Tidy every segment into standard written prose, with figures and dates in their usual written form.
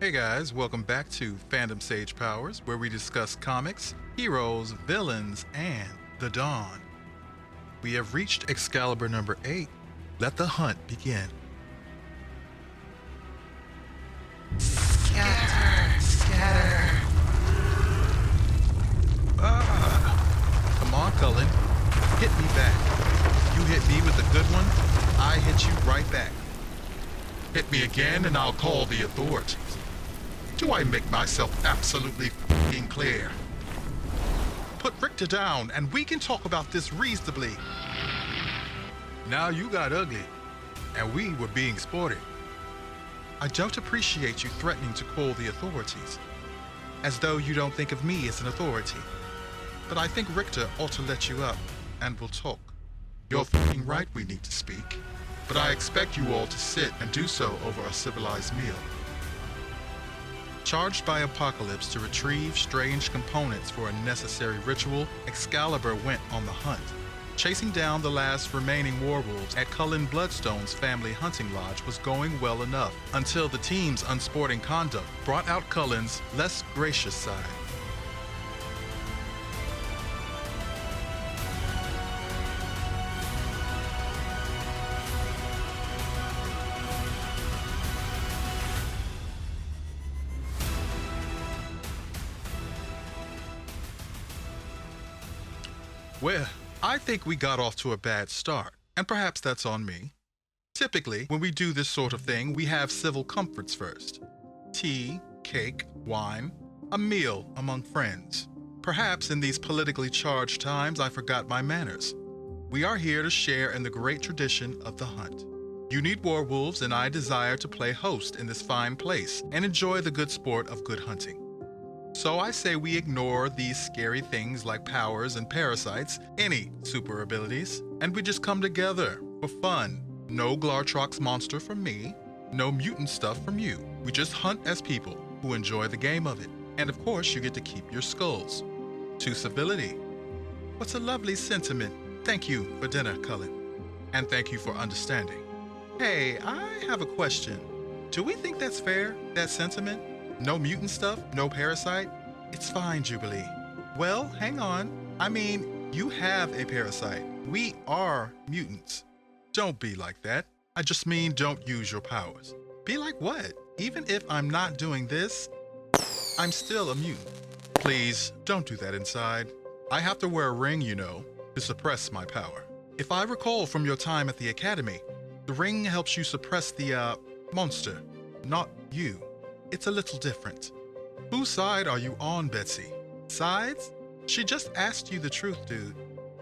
Hey guys, welcome back to Fandom Sage Powers, where we discuss comics, heroes, villains, and the Dawn. We have reached Excalibur number 8. Let the hunt begin. Scatter! Scatter! Come on, Cullen. Hit me back. You hit me with a good one, I hit you right back. Hit me again and I'll call the authorities. Do I make myself absolutely f***ing clear? Put Rictor down and we can talk about this reasonably. Now you got ugly, and we were being sporty. I don't appreciate you threatening to call the authorities, as though you don't think of me as an authority. But I think Rictor ought to let you up, and we'll talk. You're f***ing right we need to speak, but I expect you all to sit and do so over a civilized meal. Charged by Apocalypse to retrieve strange components for a necessary ritual, Excalibur went on the hunt. Chasing down the last remaining werewolves at Cullen Bloodstone's family hunting lodge was going well enough, until the team's unsporting conduct brought out Cullen's less gracious side. Well, I think we got off to a bad start, and perhaps that's on me. Typically, when we do this sort of thing, we have civil comforts first. Tea, cake, wine, a meal among friends. Perhaps in these politically charged times, I forgot my manners. We are here to share in the great tradition of the hunt. You need werewolves, and I desire to play host in this fine place and enjoy the good sport of good hunting. So I say we ignore these scary things like powers and parasites, any super abilities, and we just come together for fun. No Glartrox monster from me, no mutant stuff from you. We just hunt as people who enjoy the game of it. And of course, you get to keep your skulls. To Civility. What's a lovely sentiment. Thank you for dinner, Cullen. And thank you for understanding. Hey, I have a question. Do we think that's fair, that sentiment? No mutant stuff, no parasite? It's fine, Jubilee. Well, hang on. I mean, you have a parasite. We are mutants. Don't be like that. I just mean don't use your powers. Be like what? Even if I'm not doing this, I'm still a mutant. Please, don't do that inside. I have to wear a ring, you know, to suppress my power. If I recall from your time at the academy, the ring helps you suppress the, monster, not you. It's a little different. Whose side are you on, Betsy? Sides? She just asked you the truth, dude.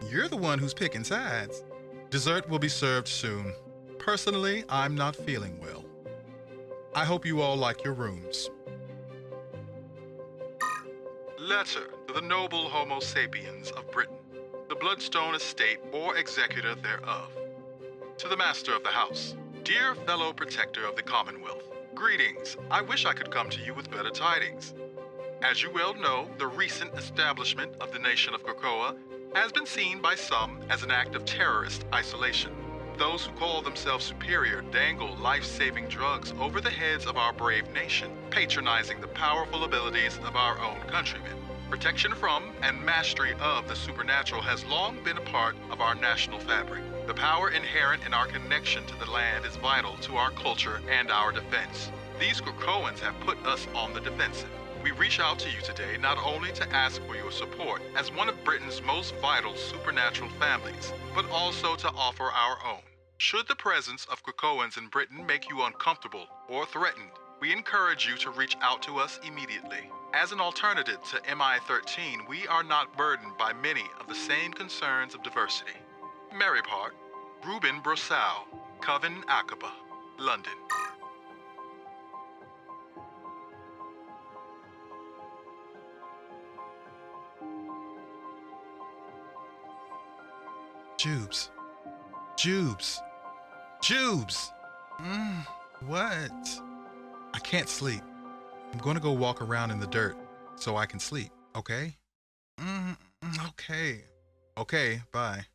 You're the one who's picking sides. Dessert will be served soon. Personally, I'm not feeling well. I hope you all like your rooms. Letter to the noble Homo sapiens of Britain, the Bloodstone Estate or executor thereof. To the master of the house, dear fellow protector of the Commonwealth, greetings. I wish I could come to you with better tidings. As you well know, the recent establishment of the nation of Krakoa has been seen by some as an act of terrorist isolation. Those who call themselves superior dangle life-saving drugs over the heads of our brave nation, patronizing the powerful abilities of our own countrymen. Protection from and mastery of the supernatural has long been a part of our national fabric. The power inherent in our connection to the land is vital to our culture and our defense. These Krakoans have put us on the defensive. We reach out to you today not only to ask for your support as one of Britain's most vital supernatural families, but also to offer our own. Should the presence of Krakoans in Britain make you uncomfortable or threatened, we encourage you to reach out to us immediately. As an alternative to MI-13, we are not burdened by many of the same concerns of diversity. Mary Part, Ruben Brosau, Coven Akkaba, London. Jubes. Jubes. Jubes! What? I can't sleep. I'm gonna go walk around in the dirt so I can sleep, okay? Okay. Okay, bye.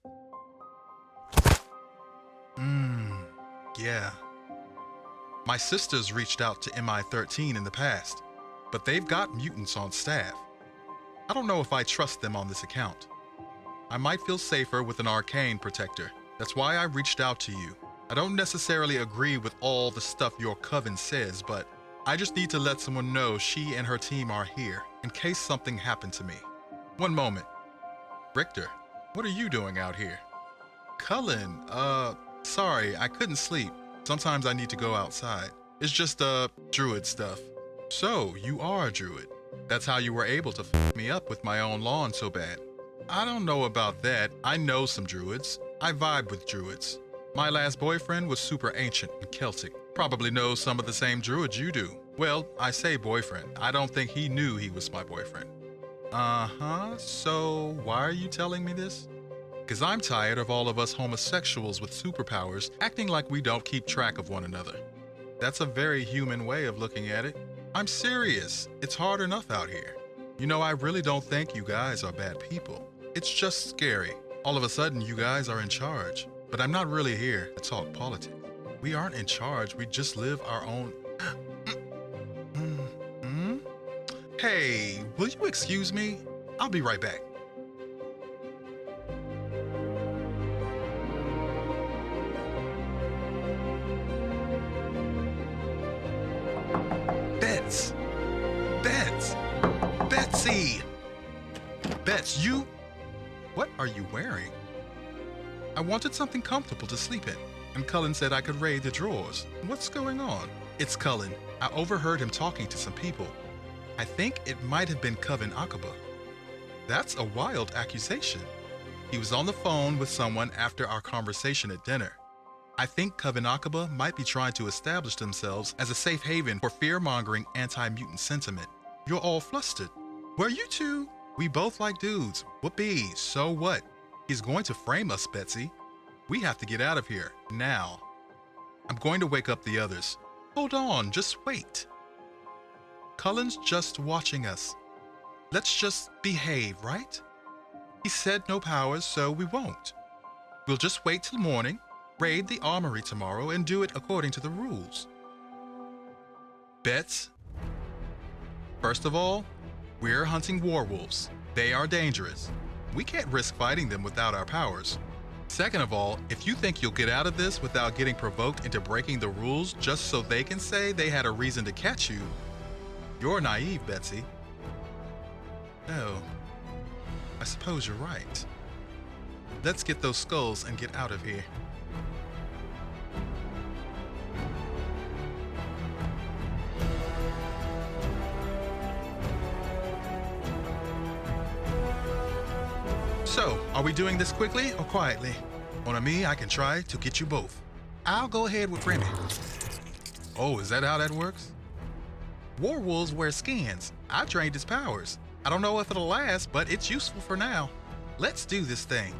Yeah. My sisters reached out to MI-13 in the past, but they've got mutants on staff. I don't know if I trust them on this account. I might feel safer with an arcane protector. That's why I reached out to you. I don't necessarily agree with all the stuff your coven says, but I just need to let someone know she and her team are here, in case something happened to me. One moment. Rictor, what are you doing out here? Cullen, sorry, I couldn't sleep. Sometimes I need to go outside. It's just, druid stuff. So, you are a druid. That's how you were able to f me up with my own lawn so bad. I don't know about that. I know some druids. I vibe with druids. My last boyfriend was super ancient and Celtic. Probably knows some of the same druids you do. Well, I say boyfriend. I don't think he knew he was my boyfriend. So why are you telling me this? Because I'm tired of all of us homosexuals with superpowers acting like we don't keep track of one another. That's a very human way of looking at it. I'm serious. It's hard enough out here. You know, I really don't think you guys are bad people. It's just scary. All of a sudden, you guys are in charge. But I'm not really here to talk politics. We aren't in charge. We just live our own... Hey, will you excuse me? I'll be right back. Betsy! Bets, you... What are you wearing? I wanted something comfortable to sleep in, and Cullen said I could raid the drawers. What's going on? It's Cullen. I overheard him talking to some people. I think it might have been Coven Akkaba. That's a wild accusation. He was on the phone with someone after our conversation at dinner. I think Coven Akkaba might be trying to establish themselves as a safe haven for fear-mongering anti-mutant sentiment. You're all flustered. Were you two? We both like dudes. Whoopee, so what? He's going to frame us, Betsy. We have to get out of here, now. I'm going to wake up the others. Hold on, just wait. Cullen's just watching us. Let's just behave, right? He said no powers, so we won't. We'll just wait till morning, raid the armory tomorrow, and do it according to the rules. Bets? First of all, we're hunting werewolves. They are dangerous. We can't risk fighting them without our powers. Second of all, if you think you'll get out of this without getting provoked into breaking the rules just so they can say they had a reason to catch you, you're naive, Betsy. No, I suppose you're right. Let's get those skulls and get out of here. So, are we doing this quickly or quietly? On me, I can try to get you both. I'll go ahead with Remy. Oh, is that how that works? Werewolves wear skins. I trained his powers. I don't know if it'll last, but it's useful for now. Let's do this thing.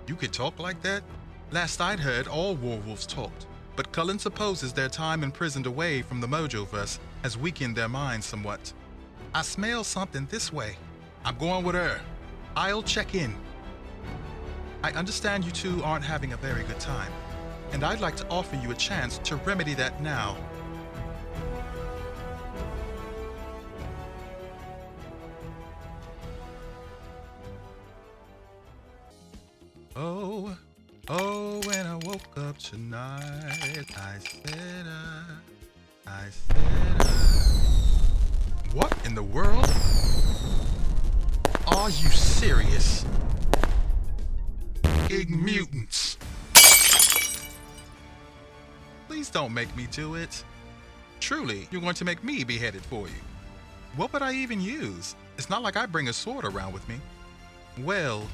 You could talk like that? Last I'd heard, all werewolves talked. But Cullen supposes their time imprisoned away from the Mojoverse has weakened their minds somewhat. I smell something this way. I'm going with her. I'll check in. I understand you two aren't having a very good time, and I'd like to offer you a chance to remedy that now. Oh, when I woke up tonight, I said, What in the world? Are you serious? Big mutants. Please don't make me do it. Truly, you're going to make me beheaded for you. What would I even use? It's not like I bring a sword around with me. Well,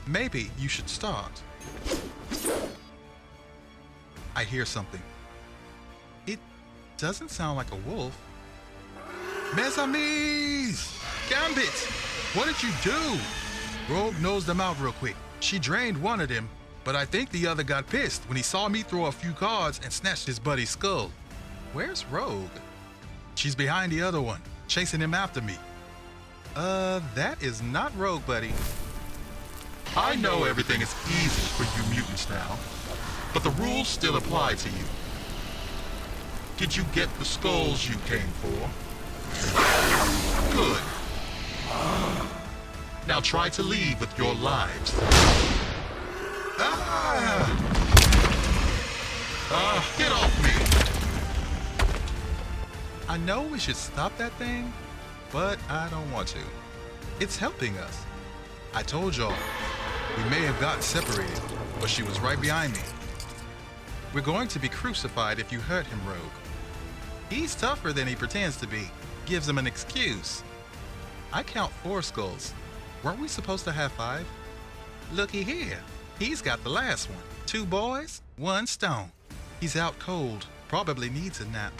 maybe you should start. I hear something. It doesn't sound like a wolf. Mes amis! Gambit! What did you do? Rogue nosed them out real quick. She drained one of them, but I think the other got pissed when he saw me throw a few cards and snatched his buddy's skull. Where's Rogue? She's behind the other one, chasing him after me. That is not Rogue, buddy. I know everything is easy for you mutants now, but the rules still apply to you. Did you get the skulls you came for? Good. Now try to leave with your lives. Get off me! I know we should stop that thing, but I don't want to. It's helping us. I told y'all, we may have gotten separated, but she was right behind me. We're going to be crucified if you hurt him, Rogue. He's tougher than he pretends to be. Gives him an excuse. I count 4 skulls. Weren't we supposed to have 5? Looky here. He's got the last one. 2 boys, 1 stone. He's out cold. Probably needs a nap.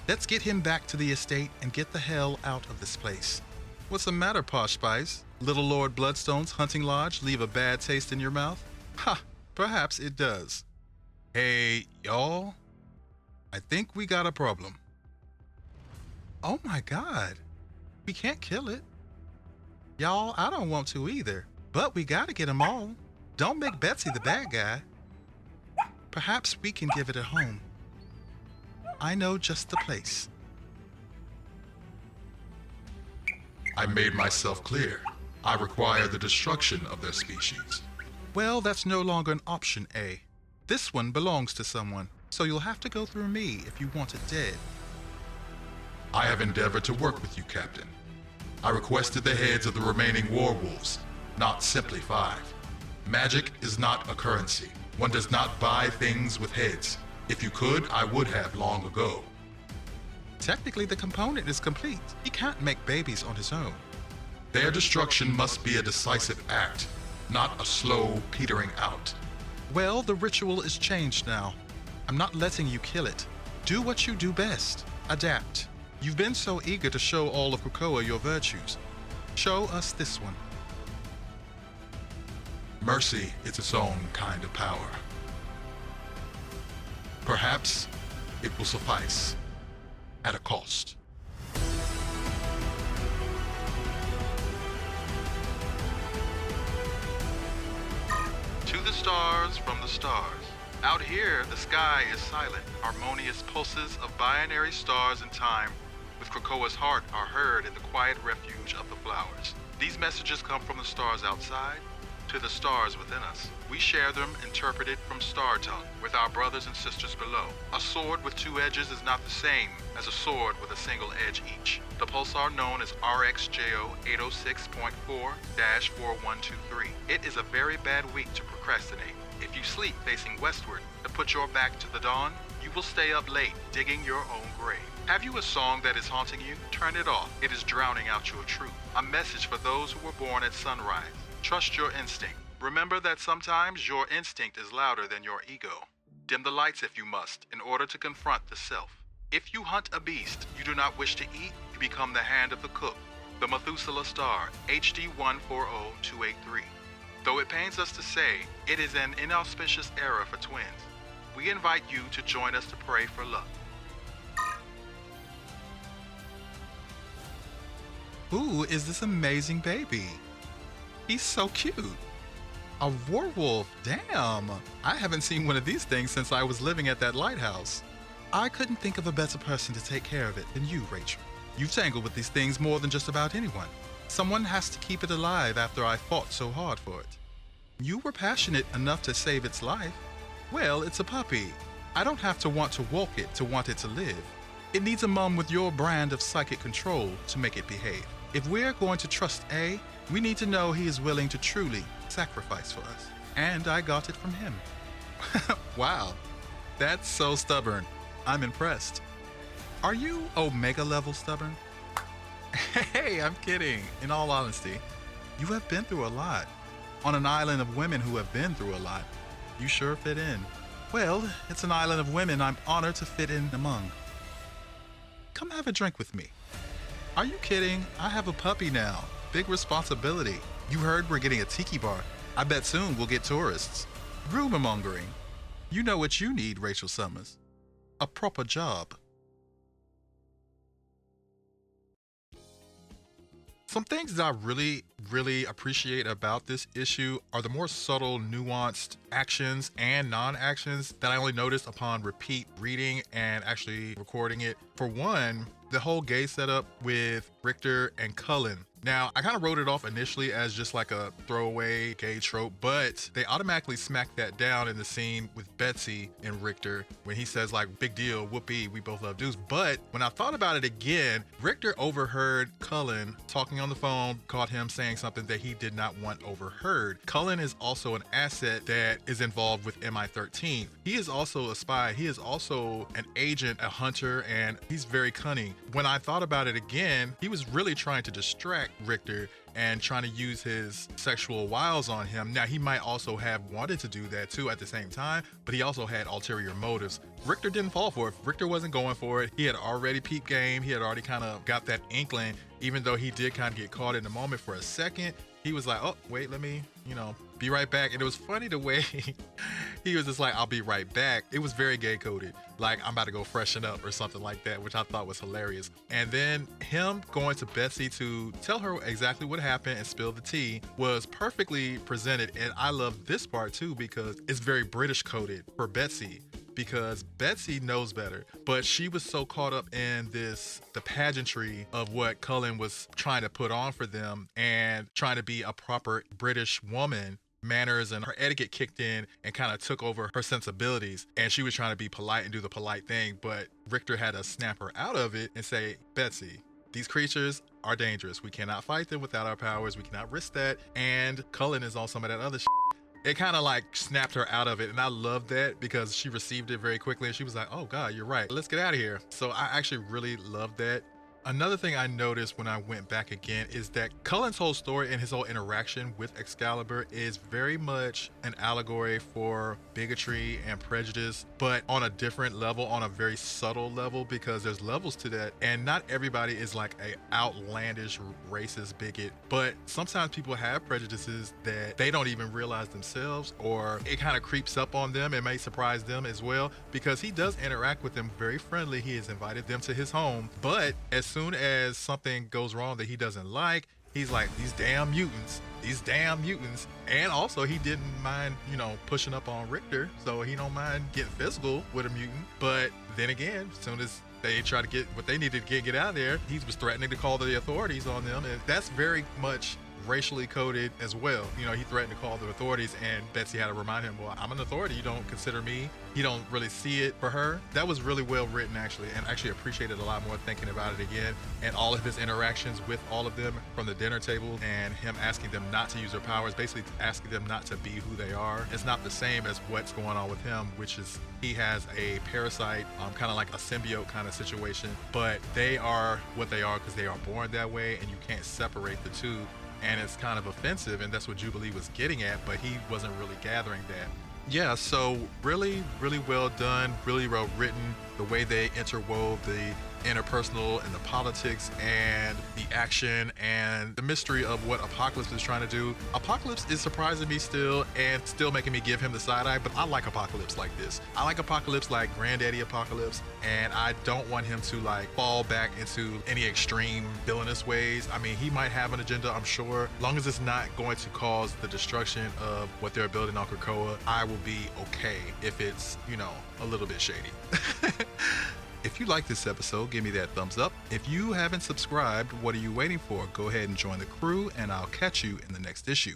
Let's get him back to the estate and get the hell out of this place. What's the matter, Posh Spice? Little Lord Bloodstone's hunting lodge leave a bad taste in your mouth? Ha! Perhaps it does. Hey, y'all. I think we got a problem. Oh my God. We can't kill it. Y'all, I don't want to either. But we gotta get them all. Don't make Betsy the bad guy. Perhaps we can give it a home. I know just the place. I made myself clear. I require the destruction of their species. Well, that's no longer an option, A. This one belongs to someone, so you'll have to go through me if you want it dead. I have endeavored to work with you, Captain. I requested the heads of the remaining warwolves, not simply 5. Magic is not a currency. One does not buy things with heads. If you could, I would have long ago. Technically, the component is complete. He can't make babies on his own. Their destruction must be a decisive act, not a slow petering out. Well, the ritual is changed now. I'm not letting you kill it. Do what you do best. Adapt. You've been so eager to show all of krakoa your virtues. Show us this one. Mercy is its own kind of power. Perhaps it will suffice at a cost. To the stars from the stars. Out here, the sky is silent. Harmonious pulses of binary stars and time with krakoa's heart are heard in the quiet refuge of the flowers. These messages come from the stars outside to the stars within us. We share them interpreted from star tongue with our brothers and sisters below. A sword with 2 edges is not the same as a sword with a single edge each. The pulsar known as RxJO 806.4-4123. It is a very bad week to procrastinate. If you sleep facing westward to put your back to the dawn, you will stay up late digging your own grave. Have you a song that is haunting you? Turn it off. It is drowning out your truth. A message for those who were born at sunrise. Trust your instinct. Remember that sometimes your instinct is louder than your ego. Dim the lights if you must, in order to confront the self. If you hunt a beast you do not wish to eat, you become the hand of the cook. The Methuselah star, HD 140283. Though it pains us to say, it is an inauspicious era for twins. We invite you to join us to pray for luck. Who is this amazing baby? He's so cute. A werewolf, damn. I haven't seen one of these things since I was living at that lighthouse. I couldn't think of a better person to take care of it than you, Rachel. You've tangled with these things more than just about anyone. Someone has to keep it alive after I fought so hard for it. You were passionate enough to save its life. Well, it's a puppy. I don't have to want to walk it to want it to live. It needs a mom with your brand of psychic control to make it behave. If we're going to trust A, we need to know he is willing to truly sacrifice for us. And I got it from him. Wow, that's so stubborn. I'm impressed. Are you Omega level stubborn? Hey, I'm kidding. In all honesty, you have been through a lot. On an island of women who have been through a lot, you sure fit in. Well, it's an island of women I'm honored to fit in among. Come have a drink with me. Are you kidding? I have a puppy now. Big responsibility. You heard we're getting a tiki bar. I bet soon we'll get tourists. Rumor mongering. You know what you need, Rachel Summers. A proper job. Some things that I really appreciate about this issue are the more subtle, nuanced actions and non-actions that I only noticed upon repeat reading and actually recording it. For one, the whole gay setup with Rictor and Cullen. Now, I kind of wrote it off initially as just like a throwaway gay trope, but they automatically smacked that down in the scene with Betsy and Rictor when he says like, big deal, whoopee, we both love dudes. But when I thought about it again, Rictor overheard Cullen talking on the phone, caught him saying something that he did not want overheard. Cullen is also an asset that is involved with MI13. He is also a spy. He is also an agent, a hunter, and he's very cunning. When I thought about it again, he was really trying to distract Rictor and trying to use his sexual wiles on him. Now, he might also have wanted to do that too at the same time, but he also had ulterior motives. Rictor didn't fall for it. Rictor wasn't going for it. He had already peeped game. He had already kind of got that inkling, even though he did kind of get caught in the moment for a second. He was like, oh, wait, let me, be right back. And it was funny the way he was just like, I'll be right back. It was very gay coded. Like, I'm about to go freshen up or something like that, which I thought was hilarious. And then him going to Betsy to tell her exactly what happened and spill the tea was perfectly presented. And I love this part too, because it's very British coded for Betsy, because Betsy knows better, but she was so caught up in the pageantry of what Cullen was trying to put on for them and trying to be a proper British woman. Manners and her etiquette kicked in and kind of took over her sensibilities, and she was trying to be polite and do the polite thing, but Rictor had to snap her out of it and say, Betsy, these creatures are dangerous. We cannot fight them without our powers. We cannot risk that. And Cullen is on some of that other shit. It kind of like snapped her out of it, and I love that because she received it very quickly and she was like, oh God, you're right, let's get out of here. So I actually really love that. Another thing I noticed when I went back again is that Cullen's whole story and his whole interaction with Excalibur is very much an allegory for bigotry and prejudice, but on a different level, on a very subtle level, because there's levels to that. And not everybody is like a outlandish racist bigot, but sometimes people have prejudices that they don't even realize themselves, or it kind of creeps up on them. It may surprise them as well, because he does interact with them very friendly. He has invited them to his home, but as soon as something goes wrong that he doesn't like, he's like, these damn mutants. And also he didn't mind, pushing up on Rictor, so he don't mind getting physical with a mutant. But then again, as soon as they try to get what they needed to get out of there, he was threatening to call the authorities on them, and that's very much racially coded as well. He threatened to call the authorities, and Betsy had to remind him, well, I'm an authority, you don't consider me. You don't really see it for her. That was really well written, actually, and actually appreciated a lot more thinking about it again. And all of his interactions with all of them from the dinner table, and him asking them not to use their powers, basically asking them not to be who they are. It's not the same as what's going on with him, which is he has a parasite, kind of like a symbiote kind of situation, but they are what they are because they are born that way, and you can't separate the two. And it's kind of offensive, and that's what Jubilee was getting at, but he wasn't really gathering that. Yeah, so really well done, really well written, the way they interwove the interpersonal and the politics and the action and the mystery of what Apocalypse is trying to do. Apocalypse is surprising me still and still making me give him the side eye, but I like Apocalypse like this. I like Apocalypse like Granddaddy Apocalypse, and I don't want him to like fall back into any extreme villainous ways. I mean, he might have an agenda, I'm sure. As long as it's not going to cause the destruction of what they're building on Krakoa, I will be okay if it's, a little bit shady. If you like this episode, give me that thumbs up. If you haven't subscribed, what are you waiting for? Go ahead and join the crew, and I'll catch you in the next issue.